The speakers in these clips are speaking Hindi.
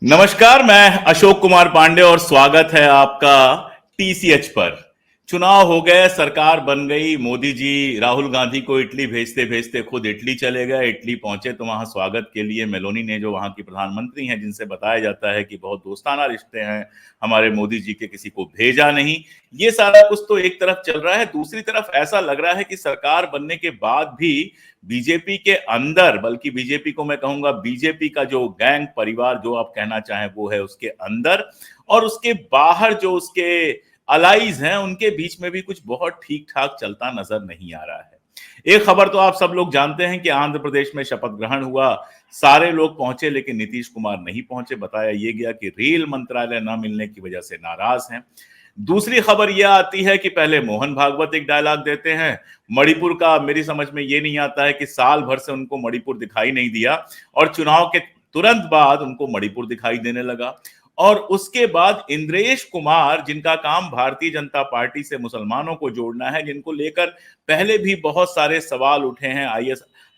नमस्कार, मैं अशोक कुमार पांडे और स्वागत है आपका टीसीएच पर। चुनाव हो गए, सरकार बन गई। मोदी जी राहुल गांधी को इटली भेजते भेजते खुद इटली चले गए। इटली पहुंचे तो वहां स्वागत के लिए मेलोनी ने, जो वहां की प्रधानमंत्री हैं, जिनसे बताया जाता है कि बहुत दोस्ताना रिश्ते हैं हमारे मोदी जी के, किसी को भेजा नहीं। ये सारा कुछ तो एक तरफ चल रहा है, दूसरी तरफ ऐसा लग रहा है कि सरकार बनने के बाद भी बीजेपी के अंदर, बल्कि बीजेपी को मैं कहूंगा बीजेपी का जो गैंग परिवार, जो आप कहना चाहें, वो है उसके अंदर और उसके बाहर जो उसके अलाइज हैं, उनके बीच में भी कुछ बहुत ठीक ठाक चलता नजर नहीं आ रहा है। एक खबर तो आप सब लोग जानते हैं कि आंध्र प्रदेश में शपथ ग्रहण हुआ, सारे लोग पहुंचे लेकिन नीतीश कुमार नहीं पहुंचे। बताया यह गया कि रेल मंत्रालय न मिलने की वजह से नाराज हैं। दूसरी खबर यह आती है कि पहले मोहन भागवत एक डायलॉग देते हैं मणिपुर का। मेरी समझ में यह नहीं आता है कि साल भर से उनको मणिपुर दिखाई नहीं दिया और चुनाव के तुरंत बाद उनको मणिपुर दिखाई देने लगा। और उसके बाद इंद्रेश कुमार, जिनका काम भारतीय जनता पार्टी से मुसलमानों को जोड़ना है, जिनको लेकर पहले भी बहुत सारे सवाल उठे हैं,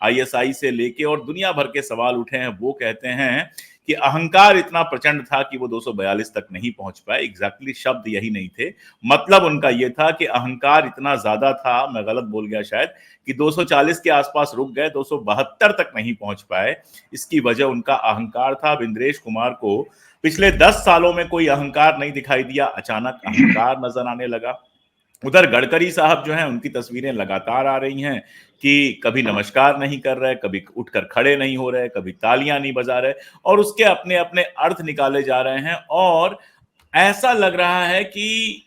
आईएसआई से लेके और दुनिया भर के सवाल उठे हैं, वो कहते हैं कि अहंकार इतना प्रचंड था कि वो 242 तक नहीं पहुंच पाए। एग्जैक्टली शब्द यही नहीं थे, मतलब उनका ये था कि अहंकार इतना ज्यादा था, मैं गलत बोल गया शायद, कि 240 के आसपास रुक गए, 272 तक नहीं पहुंच पाए। इसकी वजह उनका अहंकार था। अब इंद्रेश कुमार को पिछले 10 सालों में कोई अहंकार नहीं दिखाई दिया, अचानक अहंकार नजर आने लगा। उधर गडकरी साहब जो हैं, उनकी तस्वीरें लगातार आ रही हैं कि कभी नमस्कार नहीं कर रहे, कभी उठकर खड़े नहीं हो रहे, कभी तालियां नहीं बजा रहे और उसके अपने अपने अर्थ निकाले जा रहे हैं। और ऐसा लग रहा है कि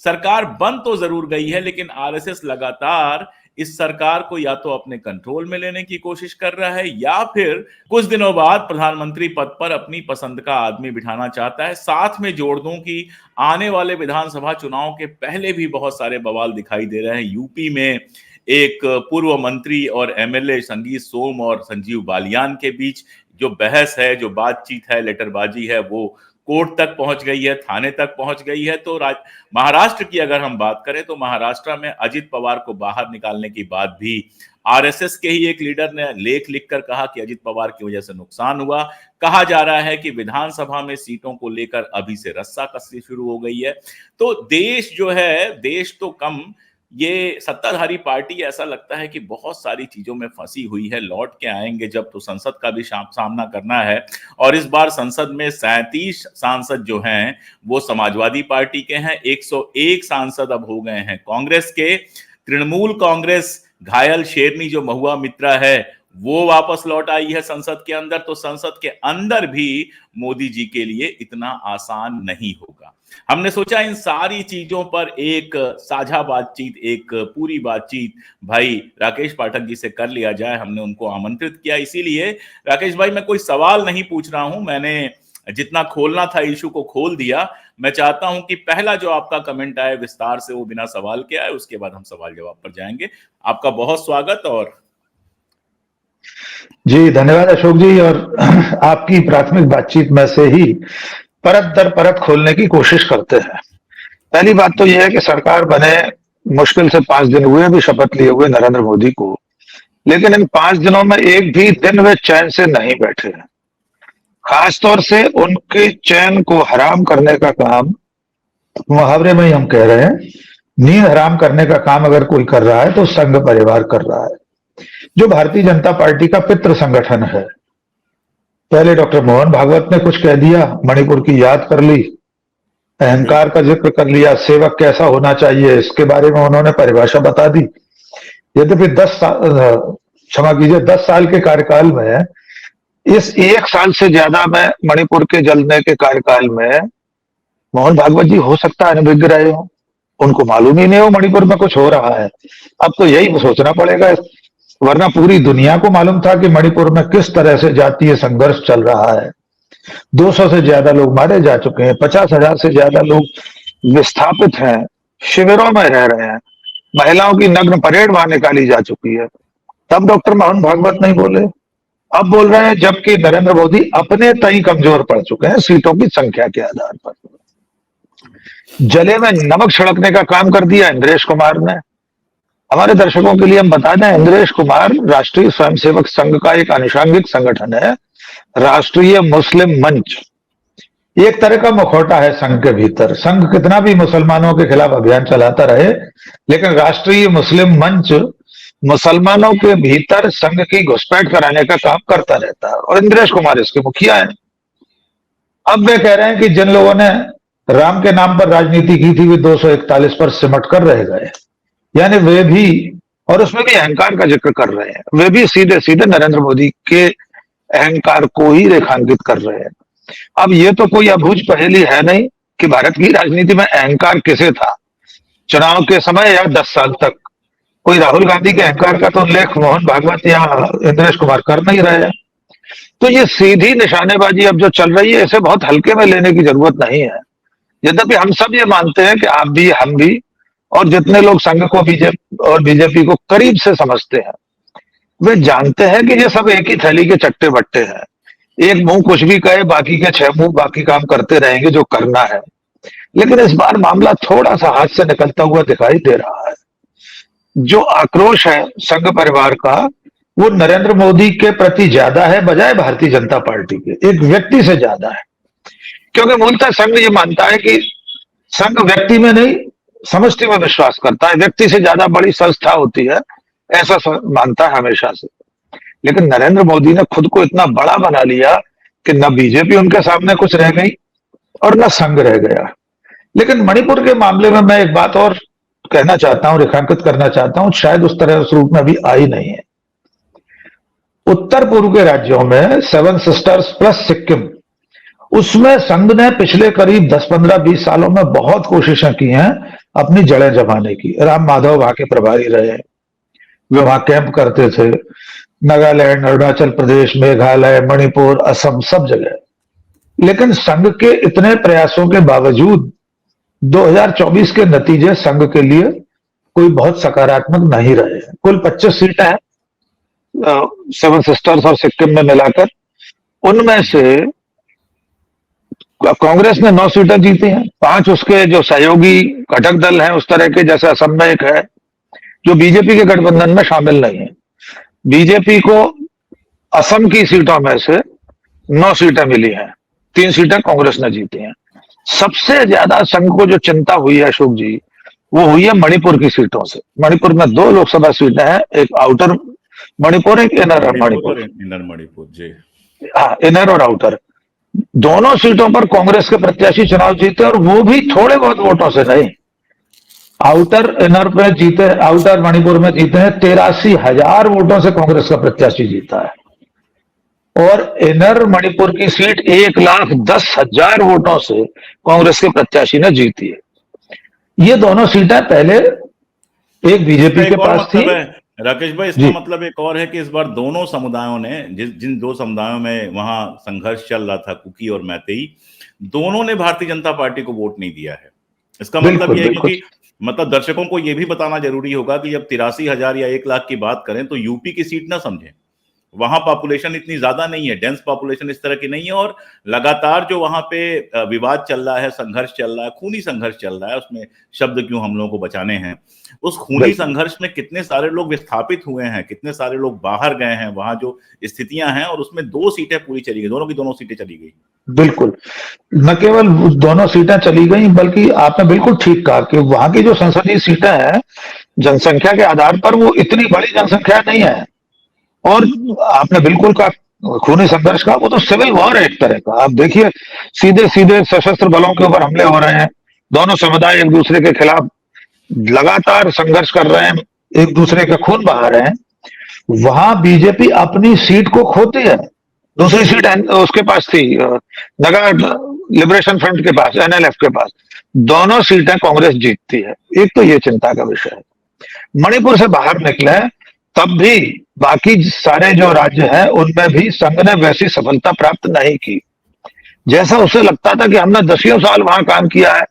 सरकार बन तो जरूर गई है, लेकिन आरएसएस लगातार इस सरकार को या तो अपने कंट्रोल में लेने की कोशिश कर रहा है या फिर कुछ दिनों बाद प्रधानमंत्री पद पर अपनी पसंद का आदमी बिठाना चाहता है। साथ में जोड़ दूं कि आने वाले विधानसभा चुनाव के पहले भी बहुत सारे बवाल दिखाई दे रहे हैं। यूपी में एक पूर्व मंत्री और एमएलए संगीत सोम और संजीव बालियान के बीच जो बहस है, जो बातचीत है, लेटरबाजी है, वो कोर्ट तक पहुंच गई है, थाने तक पहुंच गई है। तो महाराष्ट्र की अगर हम बात करें तो महाराष्ट्र में अजित पवार को बाहर निकालने के बाद भी आरएसएस के ही एक लीडर ने लेख लिखकर कहा कि अजित पवार की वजह से नुकसान हुआ। कहा जा रहा है कि विधानसभा में सीटों को लेकर अभी से रस्साकसी शुरू हो गई है। तो देश जो है, देश तो कम, ये सत्ताधारी पार्टी ऐसा लगता है कि बहुत सारी चीजों में फंसी हुई है। लौट के आएंगे जब, तो संसद का भी सामना करना है और इस बार संसद में 37 सांसद जो हैं वो समाजवादी पार्टी के हैं, 101 सांसद अब हो गए हैं कांग्रेस के। तृणमूल कांग्रेस, घायल शेरनी जो महुआ मित्रा है, वो वापस लौट आई है संसद के अंदर। तो संसद के अंदर भी मोदी जी के लिए इतना आसान नहीं होगा। हमने सोचा इन सारी चीजों पर एक साझा बातचीत, एक पूरी बातचीत भाई राकेश पाठक जी से कर लिया जाए। हमने उनको आमंत्रित किया, इसीलिए राकेश भाई, मैं कोई सवाल नहीं पूछ रहा हूं, मैंने जितना खोलना था इशू को खोल दिया। मैं चाहता हूं कि पहला जो आपका कमेंट आए विस्तार से, वो बिना सवाल के आए, उसके बाद हम सवाल जवाब पर जाएंगे। आपका बहुत स्वागत। और जी धन्यवाद अशोक जी। और आपकी प्राथमिक बातचीत में से ही परत दर परत खोलने की कोशिश करते हैं। पहली बात तो यह है कि सरकार बने मुश्किल से 5 दिन हुए अभी शपथ लिए हुए नरेंद्र मोदी को, लेकिन इन 5 दिनों में एक भी दिन वे चैन से नहीं बैठे हैं। खासतौर से उनके चैन को हराम करने का काम, मुहावरे में ही हम कह रहे हैं, नींद हराम करने का काम अगर कोई कर रहा है तो संघ परिवार कर रहा है, जो भारतीय जनता पार्टी का पितृ संगठन है। पहले डॉक्टर मोहन भागवत ने कुछ कह दिया, मणिपुर की याद कर ली, अहंकार का जिक्र कर लिया, सेवक कैसा होना चाहिए इसके बारे में उन्होंने परिभाषा बता दी। यद्यपि 10 साल के कार्यकाल में, इस 1 साल से ज्यादा में मणिपुर के जलने के कार्यकाल में मोहन भागवत जी हो सकता है अनभिज्ञ रहे हो, उनको मालूम ही नहीं हो मणिपुर में कुछ हो रहा है। अब तो यही सोचना पड़ेगा, वरना पूरी दुनिया को मालूम था कि मणिपुर में किस तरह से जातीय संघर्ष चल रहा है। 200 से ज्यादा लोग मारे जा चुके हैं, 50,000 से ज्यादा लोग विस्थापित हैं, शिविरों में रह रहे हैं, महिलाओं की नग्न परेड वहां निकाली जा चुकी है। तब डॉक्टर मोहन भागवत नहीं बोले, अब बोल रहे हैं, जबकि नरेंद्र मोदी अपने तई कमजोर पड़ चुके हैं सीटों की संख्या के आधार पर। जले में नमक छिड़कने का काम कर दिया इंद्रेश कुमार ने। हमारे दर्शकों के लिए हम बता दें, इंद्रेश कुमार राष्ट्रीय स्वयंसेवक संघ का एक आनुषंगिक संगठन है, राष्ट्रीय मुस्लिम मंच। एक तरह का मुखौटा है संघ के भीतर। संघ कितना भी मुसलमानों के खिलाफ अभियान चलाता रहे, लेकिन राष्ट्रीय मुस्लिम मंच मुसलमानों के भीतर संघ की घुसपैठ कराने का काम करता रहता है, और इंद्रेश कुमार इसके मुखिया हैं। अब वे कह रहे हैं कि जिन लोगों ने राम के नाम पर राजनीति की थी वे 241 पर सिमट कर रह गए, यानी वे भी, और उसमें भी अहंकार का जिक्र कर रहे हैं, वे भी सीधे सीधे नरेंद्र मोदी के अहंकार को ही रेखांकित कर रहे हैं। अब ये तो कोई अबूझ पहेली है नहीं कि भारत की राजनीति में अहंकार किसे था चुनाव के समय या 10 साल तक। कोई राहुल गांधी के अहंकार का तो उल्लेख मोहन भागवत या इंद्रेश कुमार कर नहीं रहे हैं। तो ये सीधी निशानेबाजी अब जो चल रही है, इसे बहुत हल्के में लेने की जरूरत नहीं है। यद्यपि हम सब ये मानते हैं कि आप भी, हम भी, और जितने लोग संघ को बीजेपी को करीब से समझते हैं, वे जानते हैं कि ये सब एक ही थैली के चट्टे बट्टे हैं। एक मुंह कुछ भी कहे, बाकी के 6 मुंह बाकी काम करते रहेंगे जो करना है। लेकिन इस बार मामला थोड़ा सा हाथ से निकलता हुआ दिखाई दे रहा है। जो आक्रोश है संघ परिवार का, वो नरेंद्र मोदी के प्रति ज्यादा है बजाय भारतीय जनता पार्टी के, एक व्यक्ति से ज्यादा है। क्योंकि मूलतः संघ ये मानता है कि संघ व्यक्ति में नहीं, समष्टि में विश्वास करता है। व्यक्ति से ज्यादा बड़ी संस्था होती है, ऐसा मानता है हमेशा से। लेकिन नरेंद्र मोदी ने खुद को इतना बड़ा बना लिया कि न बीजेपी उनके सामने कुछ रह गई और न संघ रह गया। लेकिन मणिपुर के मामले में मैं एक बात और कहना चाहता हूं, रेखांकित करना चाहता हूं, शायद उस तरह उस रूप में अभी आई नहीं है। उत्तर पूर्व के राज्यों में 7 सिस्टर्स प्लस सिक्किम, उसमें संघ ने पिछले करीब 10, 15, 20 सालों में बहुत कोशिशें की हैं अपनी जड़ें जमाने की। राम माधव वहां के प्रभारी रहे, वे वहां कैंप करते थे। नागालैंड, अरुणाचल प्रदेश, मेघालय, मणिपुर, असम, सब जगह। लेकिन संघ के इतने प्रयासों के बावजूद 2024 के नतीजे संघ के लिए कोई बहुत सकारात्मक नहीं रहे। कुल 25 सीटें हैं 7 सिस्टर्स और सिक्किम में मिलाकर। उनमें से कांग्रेस ने 9 सीटें जीती हैं, 5 उसके जो सहयोगी घटक दल हैं उस तरह के, जैसे असम में एक है जो बीजेपी के गठबंधन में शामिल नहीं है। बीजेपी को असम की सीटों में से 9 सीटें मिली हैं, 3 सीटें कांग्रेस ने जीती हैं। सबसे ज्यादा संघ को जो चिंता हुई है अशोक जी, वो हुई है मणिपुर की सीटों से। मणिपुर में 2 लोकसभा सीटें हैं, एक आउटर मणिपुर, एक इनर मणिपुर। इनर मणिपुर जी, हाँ, इनर और आउटर दोनों सीटों पर कांग्रेस के प्रत्याशी चुनाव जीते, और वो भी थोड़े बहुत वोटों से नहीं। आउटर इनर पे जीते, आउटर मणिपुर में जीते हैं 83,000 वोटों से कांग्रेस का प्रत्याशी जीता है, और इनर मणिपुर की सीट 1,10,000 वोटों से कांग्रेस के प्रत्याशी ने जीती है। ये दोनों सीटें पहले एक बीजेपी के पास थी। राकेश भाई, इसका मतलब एक और है कि इस बार दोनों समुदायों ने, जिन 2 समुदायों में वहां संघर्ष चल रहा था, कुकी और मैतेई, दोनों ने भारतीय जनता पार्टी को वोट नहीं दिया है। इसका मतलब यह है, क्योंकि मतलब दर्शकों को यह भी बताना जरूरी होगा कि जब 83,000 या 1 लाख की बात करें तो यूपी की सीट ना समझें। वहां पॉपुलेशन इतनी ज्यादा नहीं है, डेंस पॉपुलेशन इस तरह की नहीं है, और लगातार जो वहां पे विवाद चल रहा है, संघर्ष चल रहा है, खूनी संघर्ष चल रहा है, उसमें शब्द क्यों हम लोगों को बचाने हैं, उस खूनी संघर्ष में कितने सारे लोग विस्थापित हुए हैं, कितने सारे लोग बाहर गए हैं, वहां जो स्थितियां हैं, और उसमें 2 सीटें पूरी चली गई, दोनों की दोनों सीटें चली गई। बिल्कुल, न केवल दोनों सीटें चली गई, बल्कि आपने बिल्कुल ठीक कहा कि वहां की जो संसदीय सीटें हैं, जनसंख्या के आधार पर वो इतनी बड़ी जनसंख्या नहीं है। और आपने बिल्कुल कहा खूनी संघर्ष का, वो तो सिविल वॉर है एक तरह का। आप देखिए, सीधे सीधे सशस्त्र बलों के ऊपर हमले हो रहे हैं, दोनों समुदाय एक दूसरे के खिलाफ लगातार संघर्ष कर रहे हैं, एक दूसरे का खून बहा रहे हैं। वहां बीजेपी अपनी सीट को खोती है। दूसरी सीट उसके पास थी, नगा लिबरेशन फ्रंट के पास, एनएलएफ के पास। दोनों सीटें कांग्रेस जीतती है। एक तो ये चिंता का विषय है। मणिपुर से बाहर निकले तब भी बाकी सारे जो राज्य हैं उनमें भी संघ ने वैसी सफलता प्राप्त नहीं की जैसा उसे लगता था कि हमने 10 साल वहां काम किया है,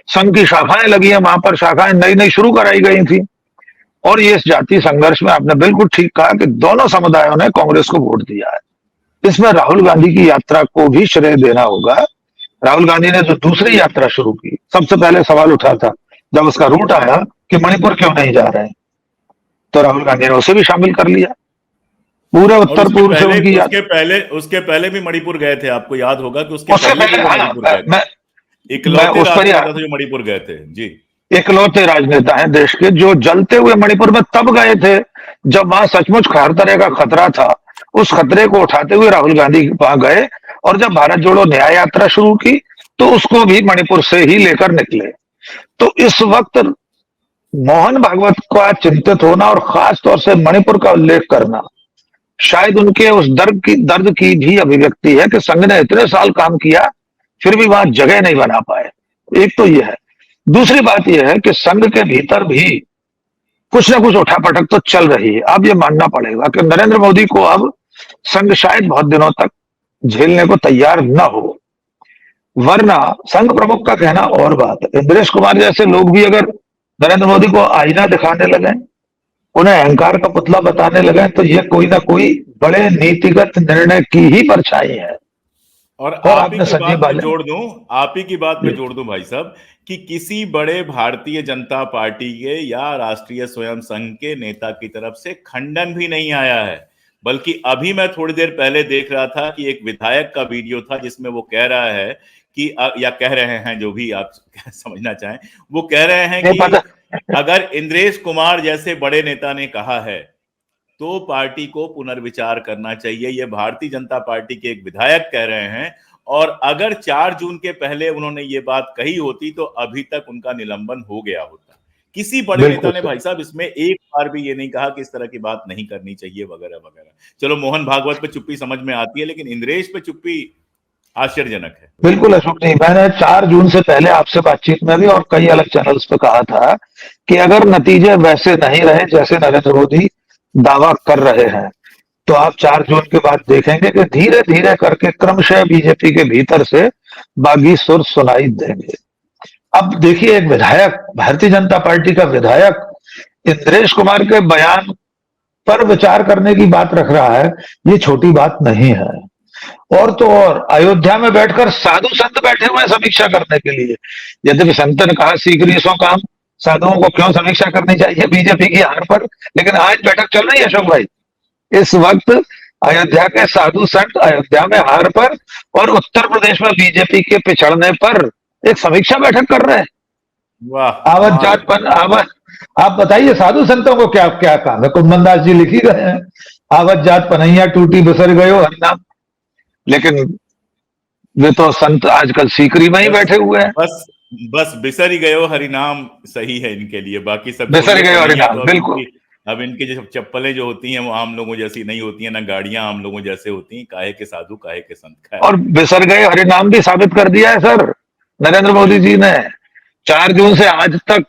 संघ की शाखाएं लगी है, वहां पर शाखाएं नई नई शुरू कराई गई थी। और ये जातीय संघर्ष में आपने बिल्कुल ठीक कहा कि दोनों समुदायों ने कांग्रेस को वोट दिया है। इसमें राहुल गांधी की यात्रा को भी श्रेय देना होगा। राहुल गांधी ने जो दूसरी यात्रा शुरू की, सबसे पहले सवाल उठा था जब उसका रूट आया कि मणिपुर क्यों नहीं जा रहे हैं, तो राहुल गांधी ने उसे भी शामिल कर लिया। पूरे और उत्तर पूर्व से उनकी याद। उसके पहले भी मणिपुर गए थे, आपको याद होगा कि उसके उससे पहले भी पहले, वो हाँ, मणिपुर गए थे। मैं इकलौते उस पर ही राष्ट्रनेता थे जो मणिपुर गए थे जी। इकलौते राजनेता हैं देश के जो जलते हुए मणिपुर में तब गए थे जब वहां सचमुच हर तरह का खतरा था। उस खतरे को उठाते हुए राहुल गांधी वहां गए, और जब भारत जोड़ो न्याय यात्रा शुरू की तो उसको भी मणिपुर से ही लेकर निकले। तो इस वक्त मोहन भागवत का चिंतित होना और खास तौर से मणिपुर का उल्लेख करना शायद उनके उस दर्द की भी अभिव्यक्ति है कि संघ ने इतने साल काम किया फिर भी वहां जगह नहीं बना पाए। एक तो यह है। दूसरी बात यह है कि संघ के भीतर भी कुछ ना कुछ उठापटक तो चल रही है। अब यह मानना पड़ेगा कि नरेंद्र मोदी को अब संघ शायद बहुत दिनों तक झेलने को तैयार न हो। वरना संघ प्रमुख का कहना और बात है, इंद्रेश कुमार जैसे लोग भी अगर नरेंद्र मोदी को आईना दिखाने लगे, उन्हें अहंकार का पुतला बताने लगे, तो ये कोई ना कोई बड़े नीतिगत निर्णय की ही परछाई है। और और आप ही आपने की संजीव बात में बालियान। जोड़ दूं, आप ही की बात में जोड़ दूं भाई साहब, कि किसी बड़े भारतीय जनता पार्टी के या राष्ट्रीय स्वयं संघ के नेता की तरफ से खंडन भी नहीं आया है। बल्कि अभी मैं थोड़ी देर पहले देख रहा था कि एक विधायक का वीडियो था जिसमें वो कह रहा है कि या कह रहे हैं, जो भी आप समझना चाहें, वो कह रहे हैं ये कि पता। अगर इंद्रेश कुमार जैसे बड़े नेता ने कहा है तो पार्टी को पुनर्विचार करना चाहिए। ये भारतीय जनता पार्टी के एक विधायक कह रहे हैं। और अगर 4 जून के पहले उन्होंने ये बात कही होती तो अभी तक उनका निलंबन हो गया होता। किसी बड़े नेता बिल्कुल ने सर। भाई साहब इसमें एक बार भी ये नहीं कहा कि इस तरह की बात नहीं करनी चाहिए वगैरह वगैरह। चलो मोहन भागवत पे चुप्पी समझ में आती है, लेकिन इंद्रेश पे चुप्पी आश्चर्यजनक है। बिल्कुल अशोक जी, मैंने 4 जून से पहले आपसे बातचीत में भी और कई अलग चैनल्स पे कहा था कि अगर नतीजे वैसे नहीं रहे जैसे नरेंद्र मोदी दावा कर रहे हैं, तो आप 4 जून के बाद देखेंगे कि धीरे धीरे करके क्रमशः बीजेपी के भीतर से बागी सुर सुनाई देंगे। अब देखिए, एक विधायक, भारतीय जनता पार्टी का विधायक इंद्रेश कुमार के बयान पर विचार करने की बात रख रहा है, ये छोटी बात नहीं है। और तो और अयोध्या में बैठकर साधु संत बैठे हुए हैं समीक्षा करने के लिए। यद्यपि संत ने कहा सीख सो काम, साधुओं को क्यों समीक्षा करनी चाहिए बीजेपी की हार पर, लेकिन आज बैठक चल रही है अशोक भाई। इस वक्त अयोध्या के साधु संत अयोध्या में हार पर और उत्तर प्रदेश में बीजेपी के पिछड़ने पर एक समीक्षा बैठक कर रहे हैं। वाह, आवत कमाल जात है। पन आवत। आप बताइए साधु संतों को क्या क्या काम है? कुंदन दास जी लिख ही गए हैं, आवत जात पनैया टूटी बिसर गयो हरिनाम। लेकिन वे तो संत आजकल सीकरी में ही बस बैठे हुए हैं। बस बस बिसर ही गयो हरिनाम सही है इनके लिए, बाकी सब बिसर छोड़िए। गयो पनैया हरिनाम, तो बिल्कुल। अब इनकी जो चप्पलें जो होती हैं वो आम लोगों जैसी नहीं होती हैं, ना गाड़ियां आम लोगों जैसे होती हैं। काहे के साधु काहे के संत। खैर, और बिसर गए हरिनाम भी साबित कर दिया है सर नरेंद्र मोदी जी बिल्कुल। ने। 4 जून से आज तक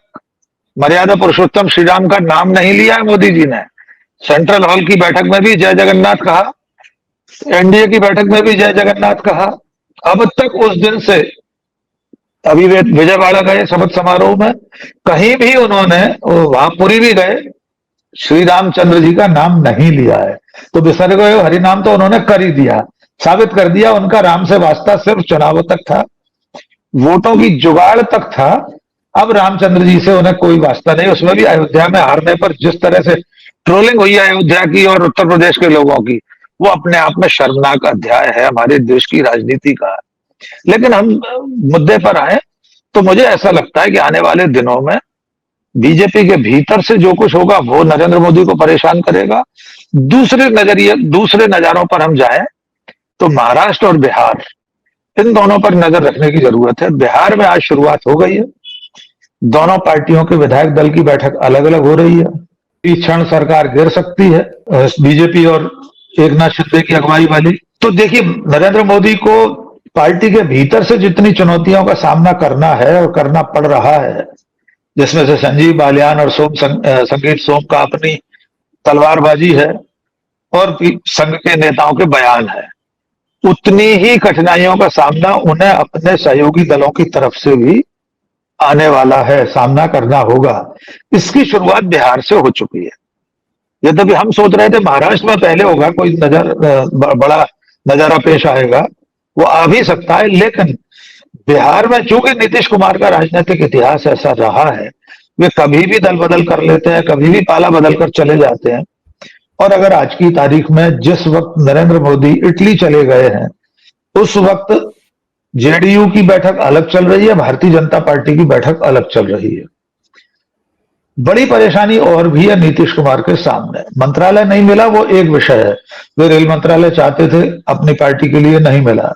मर्यादा पुरुषोत्तम श्री राम का नाम नहीं लिया है मोदी जी ने। सेंट्रल हॉल की बैठक में भी जय जगन्नाथ कहा, एनडीए की बैठक में भी जय जगन्नाथ कहा। अब तक उस दिन से अभी वे विजयवाड़ा गए शपथ समारोह में, कहीं भी उन्होंने, वहां पुरी भी गए, श्री रामचंद्र जी का नाम नहीं लिया है। तो बिसर गए हरिनाम तो उन्होंने कर ही दिया, साबित कर दिया। उनका राम से वास्ता सिर्फ चुनावों तक था, वोटों की जुगाड़ तक था। अब रामचंद्र जी से उन्हें कोई वास्ता नहीं। उसमें भी अयोध्या में हारने पर जिस तरह से ट्रोलिंग हुई है अयोध्या की और उत्तर प्रदेश के लोगों की, वो अपने आप में शर्मनाक अध्याय है हमारे देश की राजनीति का। लेकिन हम मुद्दे पर आए तो मुझे ऐसा लगता है कि आने वाले दिनों में बीजेपी के भीतर से जो कुछ होगा वो नरेंद्र मोदी को परेशान करेगा। दूसरे नजारों पर हम जाएं तो महाराष्ट्र और बिहार, इन दोनों पर नजर रखने की जरूरत है। बिहार में आज शुरुआत हो गई है, दोनों पार्टियों के विधायक दल की बैठक अलग अलग हो रही है। इस क्षण सरकार गिर सकती है, बीजेपी और एक नाथ शिंदे की अगुवाई वाली। तो देखिए, नरेंद्र मोदी को पार्टी के भीतर से जितनी चुनौतियों का सामना करना है और करना पड़ रहा है, जिसमें से संजीव बालियान और संगीत सोम का अपनी तलवारबाजी है और संघ के नेताओं के बयान है, उतनी ही कठिनाइयों का सामना उन्हें अपने सहयोगी दलों की तरफ से भी आने वाला है, सामना करना होगा। इसकी शुरुआत बिहार से हो चुकी है। यद्यपि हम सोच रहे थे महाराष्ट्र में पहले होगा, कोई बड़ा नजारा पेश आएगा, वो आ भी सकता है। लेकिन बिहार में चूंकि नीतीश कुमार का राजनीतिक इतिहास ऐसा रहा है, वे कभी भी दल बदल कर लेते हैं, कभी भी पाला बदल कर चले जाते हैं। और अगर आज की तारीख में जिस वक्त नरेंद्र मोदी इटली चले गए हैं, उस वक्त जेडीयू की बैठक अलग चल रही है, भारतीय जनता पार्टी की बैठक अलग चल रही है। बड़ी परेशानी और भी है नीतीश कुमार के सामने। मंत्रालय नहीं मिला वो एक विषय है, वे रेल मंत्रालय चाहते थे, अपनी पार्टी के लिए नहीं मिला।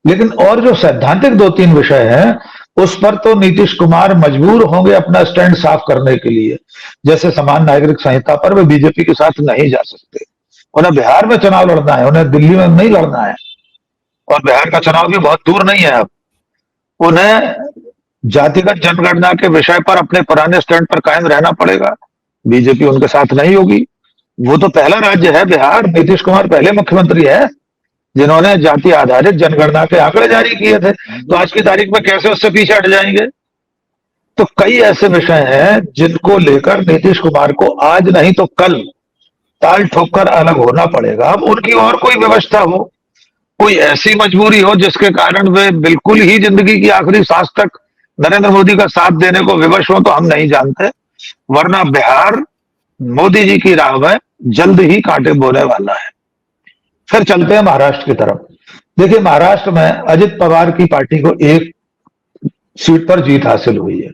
लेकिन और जो सैद्धांतिक दो तीन विषय हैं, उस पर तो नीतीश कुमार मजबूर होंगे अपना स्टैंड साफ करने के लिए। जैसे समान नागरिक संहिता पर वे बीजेपी के साथ नहीं जा सकते। उन्हें बिहार में चुनाव लड़ना है, उन्हें दिल्ली में नहीं लड़ना है, और बिहार का चुनाव भी बहुत दूर नहीं है अब। उन्हें जातिगत जनगणना के विषय पर अपने पुराने स्टैंड पर कायम रहना पड़ेगा। बीजेपी उनके साथ नहीं होगी। वो तो पहला राज्य है बिहार, नीतीश कुमार पहले मुख्यमंत्री है जिन्होंने जाति आधारित जनगणना के आंकड़े जारी किए थे, तो आज की तारीख में कैसे उससे पीछे हट जाएंगे? तो कई ऐसे विषय हैं जिनको लेकर नीतीश कुमार को आज नहीं तो कल ताल ठोक कर अलग होना पड़ेगा। अब उनकी और कोई व्यवस्था हो, कोई ऐसी मजबूरी हो जिसके कारण वे बिल्कुल ही जिंदगी की आखिरी सांस तक नरेंद्र मोदी का साथ देने को विवश हो, तो हम नहीं जानते। वरना बिहार मोदी जी की राह में जल्द ही कांटे बोने वाला है। फिर चलते हैं महाराष्ट्र की तरफ। देखिए, महाराष्ट्र में अजित पवार की पार्टी को एक सीट पर जीत हासिल हुई है,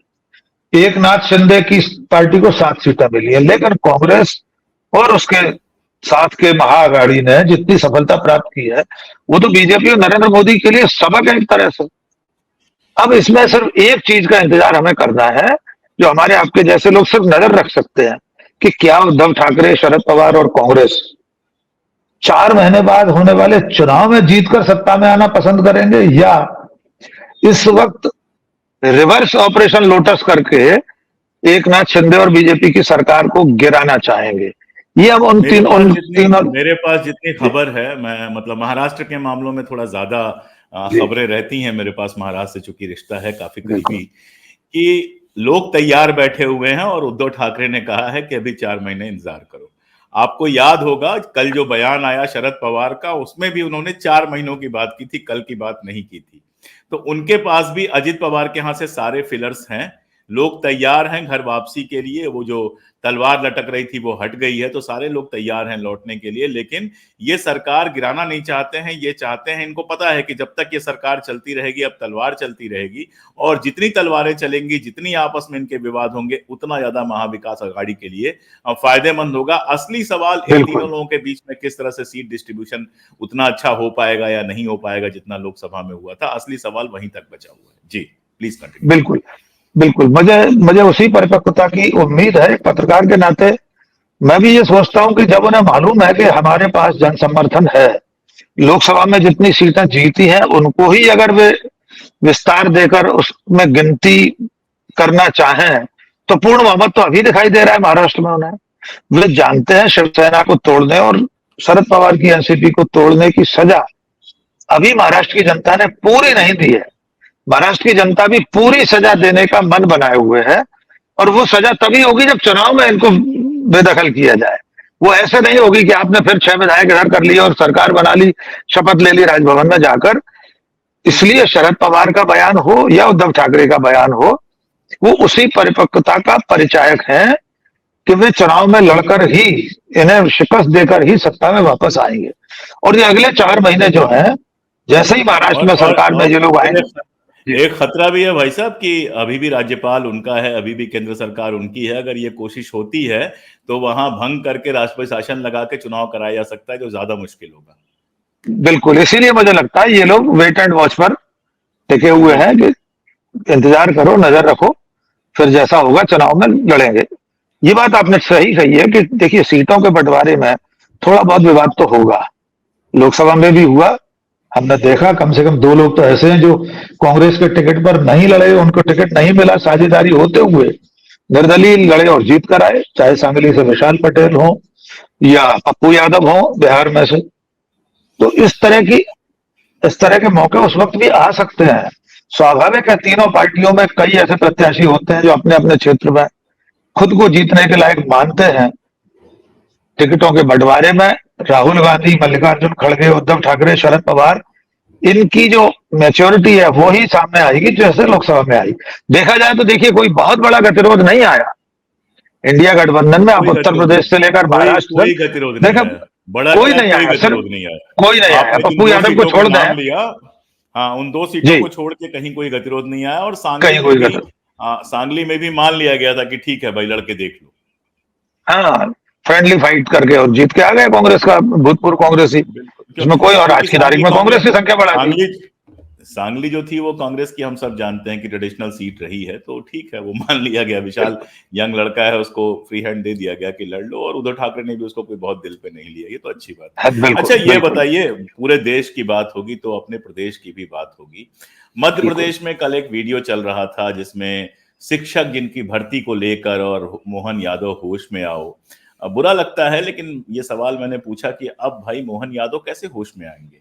एकनाथ शिंदे की पार्टी को 7 सीटें मिली है। लेकिन कांग्रेस और उसके साथ के महाअघाड़ी ने जितनी सफलता प्राप्त की है, वो तो बीजेपी और नरेंद्र मोदी के लिए सबक है एक तरह से। अब इसमें सिर्फ एक चीज का इंतजार हमें करना है, जो हमारे आपके जैसे लोग सिर्फ नजर रख सकते हैं, कि क्या उद्धव ठाकरे, शरद पवार और कांग्रेस 4 महीने बाद होने वाले चुनाव में जीतकर सत्ता में आना पसंद करेंगे, या इस वक्त रिवर्स ऑपरेशन लोटस करके एकनाथ शिंदे और बीजेपी की सरकार को गिराना चाहेंगे। ये अब मेरे पास जितनी खबर है, मैं मतलब महाराष्ट्र के मामलों में थोड़ा ज्यादा खबरें रहती हैं मेरे पास, महाराष्ट्र से चूंकि रिश्ता है काफी करीबी, कि लोग तैयार बैठे हुए हैं और उद्धव ठाकरे ने कहा है कि अभी 4 महीने इंतजार करो। आपको याद होगा कल जो बयान आया शरद पवार का, उसमें भी उन्होंने 4 महीनों की बात की थी, कल की बात नहीं की थी। तो उनके पास भी अजित पवार के यहां से सारे फिलर्स हैं, लोग तैयार हैं घर वापसी के लिए। वो जो तलवार लटक रही थी वो हट गई है, तो सारे लोग तैयार हैं लौटने के लिए। लेकिन ये सरकार गिराना नहीं चाहते हैं, ये चाहते हैं, इनको पता है कि जब तक ये सरकार चलती रहेगी, अब तलवार चलती रहेगी, और जितनी तलवारें चलेंगी, जितनी आपस में इनके विवाद होंगे, उतना ज्यादा महाविकास आघाड़ी के लिए फायदेमंद होगा। असली सवाल इन तीनों लोगों के बीच में किस तरह से सीट डिस्ट्रीब्यूशन उतना अच्छा हो पाएगा या नहीं हो पाएगा जितना लोकसभा में हुआ था, असली सवाल वहीं तक बचा हुआ है। जी प्लीज कंटिन्यू। बिल्कुल बिल्कुल, मुझे उसी परिपक्वता की उम्मीद है। पत्रकार के नाते मैं भी ये सोचता हूं कि जब उन्हें मालूम है कि हमारे पास जन समर्थन है, लोकसभा में जितनी सीटें जीती हैं उनको ही अगर वे विस्तार देकर उसमें गिनती करना चाहें, तो पूर्ण बहुमत तो अभी दिखाई दे रहा है महाराष्ट्र में उन्हें। वे जानते हैं शिवसेना को तोड़ने और शरद पवार की एनसीपी को तोड़ने की सजा अभी महाराष्ट्र की जनता ने पूरी नहीं दी है। महाराष्ट्र की जनता भी पूरी सजा देने का मन बनाए हुए है, और वो सजा तभी होगी जब चुनाव में इनको बेदखल किया जाए। वो ऐसे नहीं होगी कि आपने फिर 6 विधायक इधर कर लिए और सरकार बना ली, शपथ ले ली राजभवन में जाकर। इसलिए शरद पवार का बयान हो या उद्धव ठाकरे का बयान हो, वो उसी परिपक्वता का परिचायक है कि वे चुनाव में लड़कर ही, इन्हें शिकस्त देकर ही सत्ता में वापस आएंगे। और ये अगले 4 महीने जो है, जैसे ही महाराष्ट्र में सरकार में ये लोग आएंगे, एक खतरा भी है भाई साहब कि अभी भी राज्यपाल उनका है, अभी भी केंद्र सरकार उनकी है। अगर ये कोशिश होती है तो वहां भंग करके राष्ट्रपति शासन लगा के चुनाव कराया जा सकता है, जो ज्यादा मुश्किल होगा। बिल्कुल, इसीलिए मुझे लगता है ये लोग वेट एंड वॉच पर टिके हुए हैं कि इंतजार करो, नजर रखो, फिर जैसा होगा चुनाव में लड़ेंगे। ये बात आपने सही कही है कि देखिए, सीटों के बंटवारे में थोड़ा बहुत विवाद तो होगा। लोकसभा में भी हुआ, हमने देखा कम से कम 2 लोग तो ऐसे हैं जो कांग्रेस के टिकट पर नहीं लड़े, उनको टिकट नहीं मिला, साझेदारी होते हुए निर्दलीय लड़े और जीत कर आए, चाहे सांगली से विशाल पटेल हो या पप्पू यादव हो बिहार में से। तो इस तरह के मौके उस वक्त भी आ सकते हैं। स्वाभाविक है, तीनों पार्टियों में कई ऐसे प्रत्याशी होते हैं जो अपने अपने क्षेत्र में खुद को जीतने के लायक मानते हैं। टिकटों के बंटवारे में राहुल गांधी, मल्लिकार्जुन खड़गे, उद्धव ठाकरे, शरद पवार, इनकी जो मैच्योरिटी है वो ही सामने आएगी जैसे लोकसभा में आई। देखा जाए तो देखिए, कोई बहुत बड़ा गतिरोध नहीं आया। इंडिया गठबंधन में आप कोई उत्तर गतिरोध प्रदेश से लेकर कोई महाराष्ट्र कोई तक गतिरोध नहीं देखा, आया। बड़ा कोई क्या, नहीं कोई आया सर, गतिरोध नहीं आया। कोई नहीं आया। आपने जिन पप्पू 2 यादव को सीटों का छोड़ नाम दें, लिया, हाँ, उन 2 सीटों जी, को छोड़ के कहीं कोई गतिरोध नहीं आया। और कहीं कोई गतिरोध, सांगली में भी मान लिया गया था कि ठीक है भाई, लड़के देख लो। हाँ, फ्रेंडली फाइट करके और जीत के आ गए कांग्रेस का भूतपूर्व कांग्रेसी, बिल्कुल, इसमें कोई, और क्योंकि आज की तारीख में कांग्रेस की संख्या बढ़ा दी। सांगली सांगली जो थी वो कांग्रेस की, हम सब जानते हैं कि ट्रेडिशनल सीट रही है, तो ठीक है, वो मान लिया गया। विशाल यंग लड़का है, उसको फ्री हैंड दे दिया गया कि लड़ लो, और उद्धव ठाकरे ने भी उसको कोई बहुत दिल पे नहीं लिया। ये तो अच्छी बात है। बिल्कुल, अच्छा, ये बिल्कुल, बताइए, पूरे देश की बात होगी तो अपने प्रदेश की भी बात होगी। मध्य प्रदेश में कल एक वीडियो चल रहा था जिसमें शिक्षक जिनकी भर्ती को लेकर और मोहन यादव होश में आओ। बुरा लगता है, लेकिन ये सवाल मैंने पूछा कि अब भाई मोहन यादव कैसे होश में आएंगे?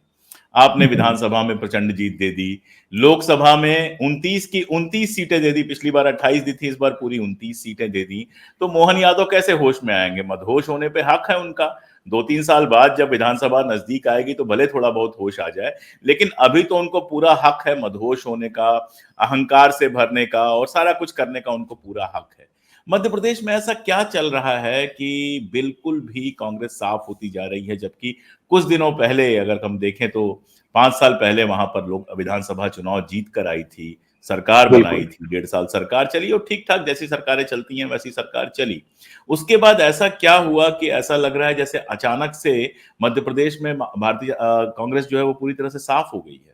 आपने विधानसभा में प्रचंड जीत दे दी, लोकसभा में 29 की 29 सीटें दे दी, पिछली बार 28 दी थी, इस बार पूरी 29 सीटें दे दी। तो मोहन यादव कैसे होश में आएंगे? मदहोश होने पे हक है उनका। 2-3 साल बाद जब विधानसभा नजदीक आएगी तो भले थोड़ा बहुत होश आ जाए, लेकिन अभी तो उनको पूरा हक है मदहोश होने का, अहंकार से भरने का, और सारा कुछ करने का उनको पूरा हक है। मध्य प्रदेश में ऐसा क्या चल रहा है कि बिल्कुल भी कांग्रेस साफ होती जा रही है, जबकि कुछ दिनों पहले अगर हम देखें तो 5 साल पहले वहां पर लोग विधानसभा चुनाव जीत कर आई थी, सरकार बनाई बिल्कुल। थी, 1.5 साल सरकार चली, और ठीक ठाक जैसी सरकारें चलती हैं वैसी सरकार चली। उसके बाद ऐसा क्या हुआ कि ऐसा लग रहा है जैसे अचानक से मध्य प्रदेश में कांग्रेस जो है वो पूरी तरह से साफ हो गई है?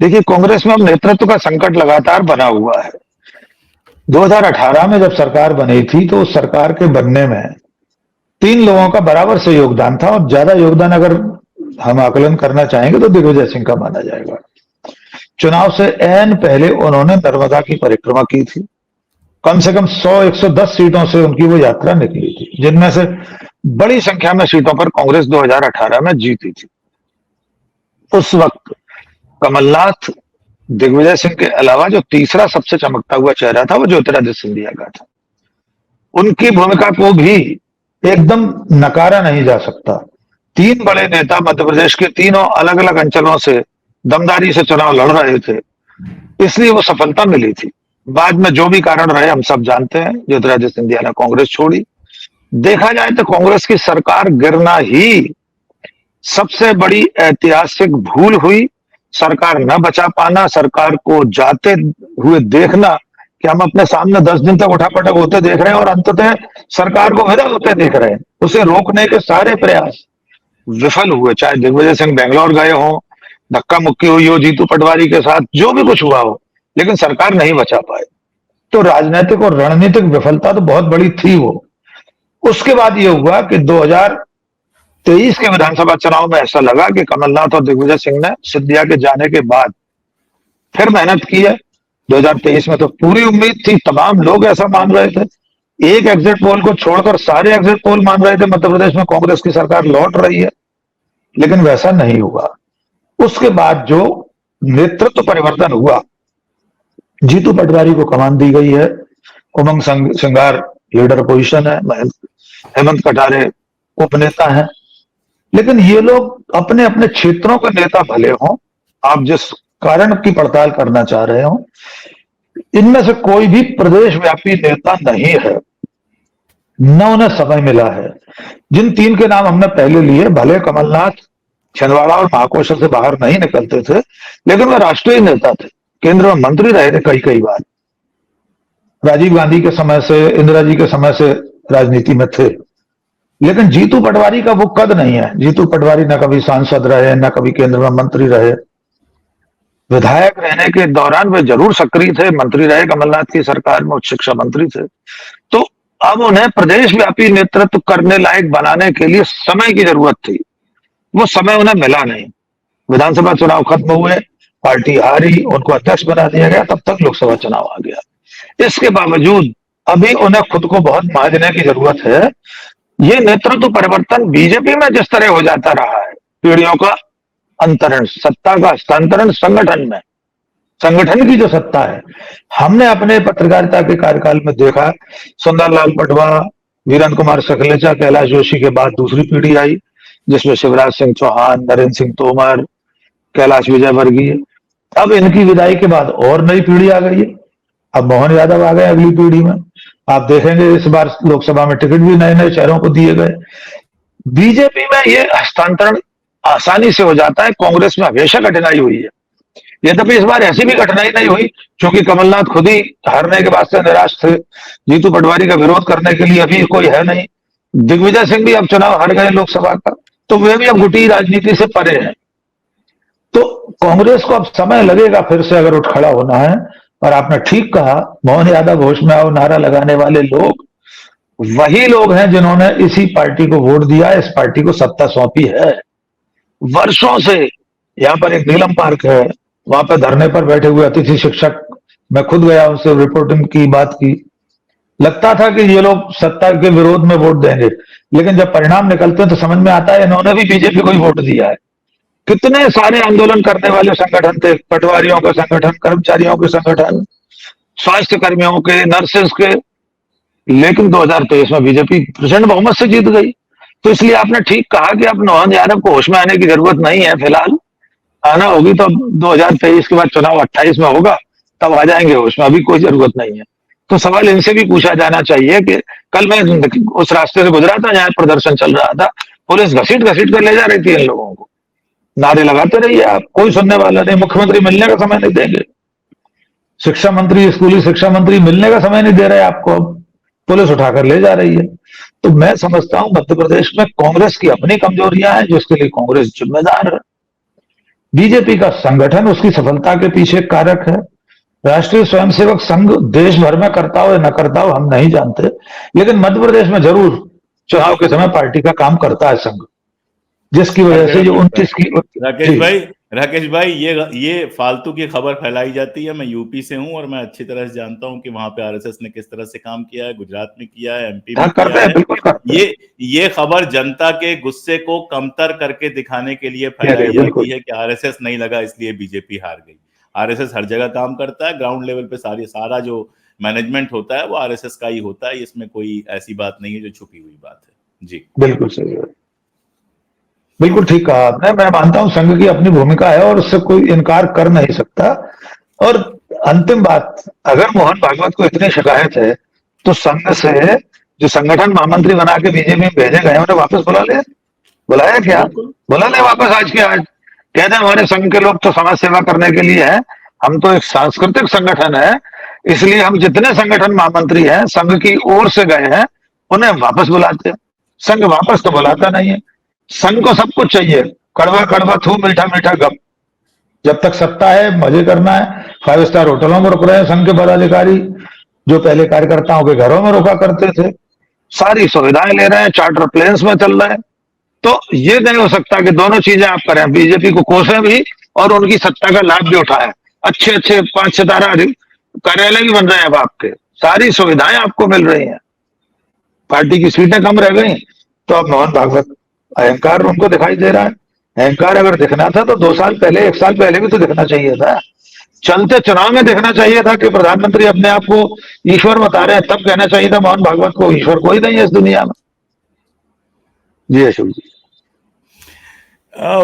देखिए, कांग्रेस में अब नेतृत्व का संकट लगातार बना हुआ है। 2018 में जब सरकार बनी थी तो उस सरकार के बनने में 3 लोगों का बराबर से योगदान था, और ज्यादा योगदान अगर हम आकलन करना चाहेंगे तो दिग्विजय सिंह का माना जाएगा। चुनाव से ऐन पहले उन्होंने नर्मदा की परिक्रमा की थी, कम से कम 100-110 सीटों से उनकी वो यात्रा निकली थी, जिनमें से बड़ी संख्या में सीटों पर कांग्रेस 2018 में जीती थी। उस वक्त कमलनाथ, दिग्विजय सिंह के अलावा जो तीसरा सबसे चमकता हुआ चेहरा था वो ज्योतिरादित्य सिंधिया का था। उनकी भूमिका को भी एकदम नकारा नहीं जा सकता। 3 बड़े नेता मध्य प्रदेश के तीनों अलग अलग अंचलों से दमदारी से चुनाव लड़ रहे थे, इसलिए वो सफलता मिली थी। बाद में जो भी कारण रहे हम सब जानते हैं, ज्योतिरादित्य सिंधिया ने कांग्रेस छोड़ी। देखा जाए तो कांग्रेस की सरकार गिरना ही सबसे बड़ी ऐतिहासिक भूल हुई। सरकार न बचा पाना, सरकार को जाते हुए देखना कि हम अपने सामने 10 दिन तक उठापटक होते देख रहे हैं और अंततः सरकार को विदा होते देख रहे हैं, उसे रोकने के सारे प्रयास विफल हुए। चाहे दिग्विजय सिंह बेंगलोर गए हो, धक्का मुक्की हुई हो जीतू पटवारी के साथ, जो भी कुछ हुआ हो, लेकिन सरकार नहीं बचा पाए। तो राजनीतिक और रणनीतिक विफलता तो बहुत बड़ी थी वो। उसके बाद ये हुआ कि 2023 के विधानसभा चुनाव में ऐसा लगा कि कमलनाथ और दिग्विजय सिंह ने सिंधिया के जाने के बाद फिर मेहनत की है। 2023 में तो पूरी उम्मीद थी, तमाम लोग ऐसा मान रहे थे, एक एग्जिट पोल को छोड़कर सारे एग्जिट पोल मान रहे थे मध्य प्रदेश में कांग्रेस की सरकार लौट रही है, लेकिन वैसा नहीं हुआ। उसके बाद जो नेतृत्व परिवर्तन हुआ, जीतू पटवारी को कमान दी गई है, उमंग सिंगार लीडर पोजीशन है, हेमंत कटारे उपनेता है, लेकिन ये लोग अपने अपने क्षेत्रों के नेता भले हों, आप जिस कारण की पड़ताल करना चाह रहे हो, इनमें से कोई भी प्रदेश व्यापी नेता नहीं है, न उन्हें समय मिला है। जिन 3 के नाम हमने पहले लिए, भले कमलनाथ छिंदवाड़ा और महाकौशल से बाहर नहीं निकलते थे, लेकिन वे राष्ट्रीय नेता थे, केंद्र में मंत्री रहे थे कई बार, राजीव गांधी के समय से, इंदिरा जी के समय से राजनीति में थे। लेकिन जीतू पटवारी का वो कद नहीं है। जीतू पटवारी न कभी सांसद रहे, न कभी केंद्र में मंत्री रहे। विधायक रहने के दौरान वे जरूर सक्रिय थे, मंत्री रहे कमलनाथ की सरकार में, उच्च शिक्षा मंत्री थे। तो अब उन्हें प्रदेश व्यापी नेतृत्व करने लायक बनाने के लिए समय की जरूरत थी, वो समय उन्हें मिला नहीं। विधानसभा चुनाव खत्म हुए, पार्टी हारी, उनको अध्यक्ष बना दिया गया, तब तक लोकसभा चुनाव आ गया। इसके बावजूद अभी उन्हें खुद को बहुत मांझने की जरूरत है। ये नेतृत्व परिवर्तन बीजेपी में जिस तरह हो जाता रहा है, पीढ़ियों का अंतरण, सत्ता का हस्तांतरण संगठन में, संगठन की जो सत्ता है, हमने अपने पत्रकारिता के कार्यकाल में देखा। सुंदरलाल पटवा, वीरेंद्र कुमार सखलेचा, कैलाश जोशी के बाद दूसरी पीढ़ी आई, जिसमें शिवराज सिंह चौहान, नरेंद्र सिंह तोमर, कैलाश विजयवर्गीय। अब इनकी विदाई के बाद और नई पीढ़ी आ गई है, अब मोहन यादव आ गए अगली पीढ़ी में। आप देखेंगे इस बार लोकसभा में टिकट भी नए नए चेहरों को दिए गए। बीजेपी में ये हस्तांतरण आसानी से हो जाता है, कांग्रेस में हमेशा कठिनाई हुई है। यद्यपि इस बार ऐसी भी कठिनाई नहीं हुई, क्योंकि कमलनाथ खुद ही हारने के बाद से निराश थे। जीतू पटवारी का विरोध करने के लिए अभी कोई है नहीं। दिग्विजय सिंह भी अब चुनाव हार गए लोकसभा का, तो वे भी अब गुटी राजनीति से परे हैं। तो कांग्रेस को अब समय लगेगा फिर से अगर उठ खड़ा होना है। और आपने ठीक कहा, मोहन यादव होश में आओ नारा लगाने वाले लोग वही लोग हैं जिन्होंने इसी पार्टी को वोट दिया, इस पार्टी को सत्ता सौंपी है वर्षों से। यहाँ पर एक नीलम पार्क है, वहां पर धरने पर बैठे हुए अतिथि शिक्षक, मैं खुद गया उनसे रिपोर्टिंग की बात की। लगता था कि ये लोग सत्ता के विरोध में वोट देंगे, लेकिन जब परिणाम निकलते हैं तो समझ में आता है इन्होंने भी बीजेपी को ही वोट दिया है। कितने सारे आंदोलन करने वाले संगठन थे, पटवारियों का संगठन, कर्मचारियों के संगठन, स्वास्थ्य कर्मियों के, नर्सेस के, लेकिन 2023 में बीजेपी प्रचंड बहुमत से जीत गई। तो इसलिए आपने ठीक कहा कि अब मोहन यादव को होश में आने की जरूरत नहीं है फिलहाल। आना होगी तो 2023 के बाद चुनाव 28 में होगा, तब आ जाएंगे होश में, अभी कोई जरूरत नहीं है। तो सवाल इनसे भी पूछा जाना चाहिए कि कल मैं उस रास्ते से गुजरा था जहां प्रदर्शन चल रहा था, पुलिस घसीट घसीट कर ले जा रही थी इन लोगों को। नारे लगाते रहिए आप, कोई सुनने वाला नहीं। मुख्यमंत्री मिलने का समय नहीं देंगे, शिक्षा मंत्री, स्कूली शिक्षा मंत्री मिलने का समय नहीं दे रहे आपको, पुलिस उठाकर ले जा रही है। तो मैं समझता हूं मध्य प्रदेश में कांग्रेस की अपनी कमजोरियां हैं, जिसके लिए कांग्रेस जिम्मेदार है। बीजेपी का संगठन उसकी सफलता के पीछे कारक है। राष्ट्रीय स्वयंसेवक संघ देश भर में करता हो या न करता हो हम नहीं जानते, लेकिन मध्य प्रदेश में जरूर चुनाव के समय पार्टी का काम करता है संघ, जिसकी वजह से जो 29 की राकेश भाई, राकेश भाई, ये फालतू की खबर फैलाई जाती है। मैं यूपी से हूं और मैं अच्छी तरह से जानता हूं कि वहां पे आरएसएस ने किस तरह से काम किया है, गुजरात में किया है, एमपी में किया है। बिल्कुल करते हैं। ये खबर जनता के गुस्से को कमतर करके दिखाने के लिए फैलाई जाती है कि आरएसएस नहीं लगा इसलिए बीजेपी हार गई। आरएसएस हर जगह काम करता है, ग्राउंड लेवल पे सारा जो मैनेजमेंट होता है वो आरएसएस का ही होता है। इसमें कोई ऐसी बात नहीं है जो छुपी हुई बात है। जी बिल्कुल सही है, बिल्कुल ठीक कहा आपने। मैं मानता हूं संघ की अपनी भूमिका है और उससे कोई इनकार कर नहीं सकता। और अंतिम बात, अगर मोहन भागवत को इतनी शिकायत है तो संघ से जो संगठन महामंत्री बना के बीजेपी में भेजे गए उन्हें वापस बुला ले। बुलाया क्या? बुला ले वापस आज के आज। कहते हैं हमारे संघ के लोग तो समाज सेवा करने के लिए है, हम तो एक सांस्कृतिक संगठन है, इसलिए हम जितने संगठन महामंत्री हैं संघ की ओर से गए हैं उन्हें वापस बुलाते हैं। संघ वापस तो बुलाता नहीं है। संघ को सब कुछ चाहिए, कड़वा कड़वा थू, मीठा मीठा गप। जब तक सत्ता है मजे करना है। 5 स्टार होटलों में रुक रहे हैं संघ के पदाधिकारी, जो पहले कार्यकर्ताओं के घरों में रुका करते थे। सारी सुविधाएं ले रहे हैं, चार्टर प्लेन्स में चल रहे हैं। तो ये नहीं हो सकता कि दोनों चीजें आप करें, बीजेपी को कोसें भी और उनकी सत्ता का लाभ भी उठाएं। अच्छे अच्छे 5 सितारा कार्यालय भी बन रहे हैं अब आपके, सारी सुविधाएं आपको मिल रही हैं, पार्टी की सीटें कम रह गई। तो अब मोहन भागवत अहंकार उनको दिखाई दे रहा है। अहंकार अगर दिखना था तो 2 साल पहले, 1 साल पहले भी तो दिखना चाहिए था। चलते चुनाव में देखना चाहिए था कि प्रधानमंत्री अपने आप को ईश्वर बता रहे हैं, तब कहना चाहिए था मोहन भागवत को ईश्वर कोई नहीं है इस दुनिया में। जी अशोक जी।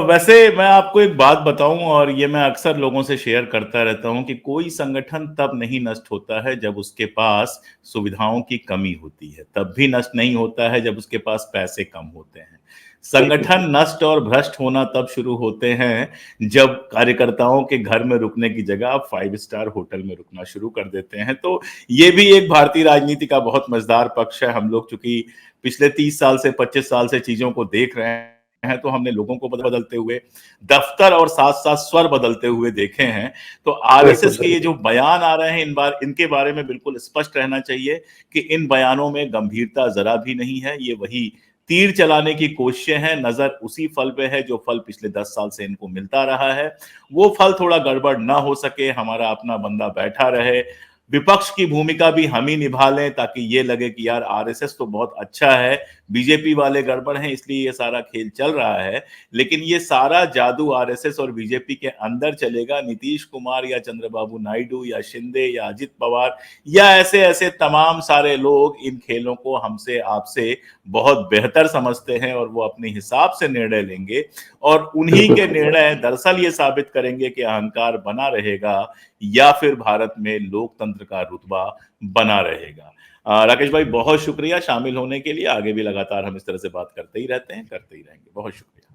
वैसे मैं आपको एक बात बताऊं, और ये मैं अक्सर लोगों से शेयर करता रहता हूं कि कोई संगठन तब नहीं नष्ट होता है जब उसके पास सुविधाओं की कमी होती है, तब भी नष्ट नहीं होता है जब उसके पास पैसे कम होते हैं। संगठन नष्ट और भ्रष्ट होना तब शुरू होते हैं जब कार्यकर्ताओं के घर में रुकने की जगह आप 5 स्टार होटल में रुकना शुरू कर देते हैं। तो ये भी एक भारतीय राजनीति का बहुत मजेदार पक्ष है। हम लोग चूंकि पिछले 30 साल से 25 साल से चीजों को देख रहे हैं, तो हमने लोगों को बदलते हुए, दफ्तर और साथ साथ स्वर बदलते हुए देखे हैं। तो आरएसएस के ये जो बयान आ रहे हैं इनके बारे में बिल्कुल स्पष्ट रहना चाहिए कि इन बयानों में गंभीरता जरा भी नहीं है। ये वही तीर चलाने की कोशिशें हैं। नजर उसी फल पे है जो फल पिछले 10 साल से इनको मिलता रहा है। वो फल थोड़ा गड़बड़ ना हो सके, हमारा अपना बंदा बैठा रहे, विपक्ष की भूमिका भी हम ही निभा लें, ताकि ये लगे कि यार आरएसएस तो बहुत अच्छा है, बीजेपी वाले गड़बड़ हैं इसलिए ये सारा खेल चल रहा है। लेकिन ये सारा जादू आरएसएस और बीजेपी के अंदर चलेगा। नीतीश कुमार या चंद्रबाबू नायडू या शिंदे या अजित पवार या ऐसे ऐसे तमाम सारे लोग इन खेलों को हमसे आपसे बहुत बेहतर समझते हैं और वो अपने हिसाब से निर्णय लेंगे, और उन्हीं के निर्णय दरअसल ये साबित करेंगे कि अहंकार बना रहेगा या फिर भारत में लोकतंत्र का रुतबा बना रहेगा। राकेश भाई बहुत शुक्रिया शामिल होने के लिए। आगे भी लगातार हम इस तरह से बात करते ही रहते हैं, करते ही रहेंगे। बहुत शुक्रिया।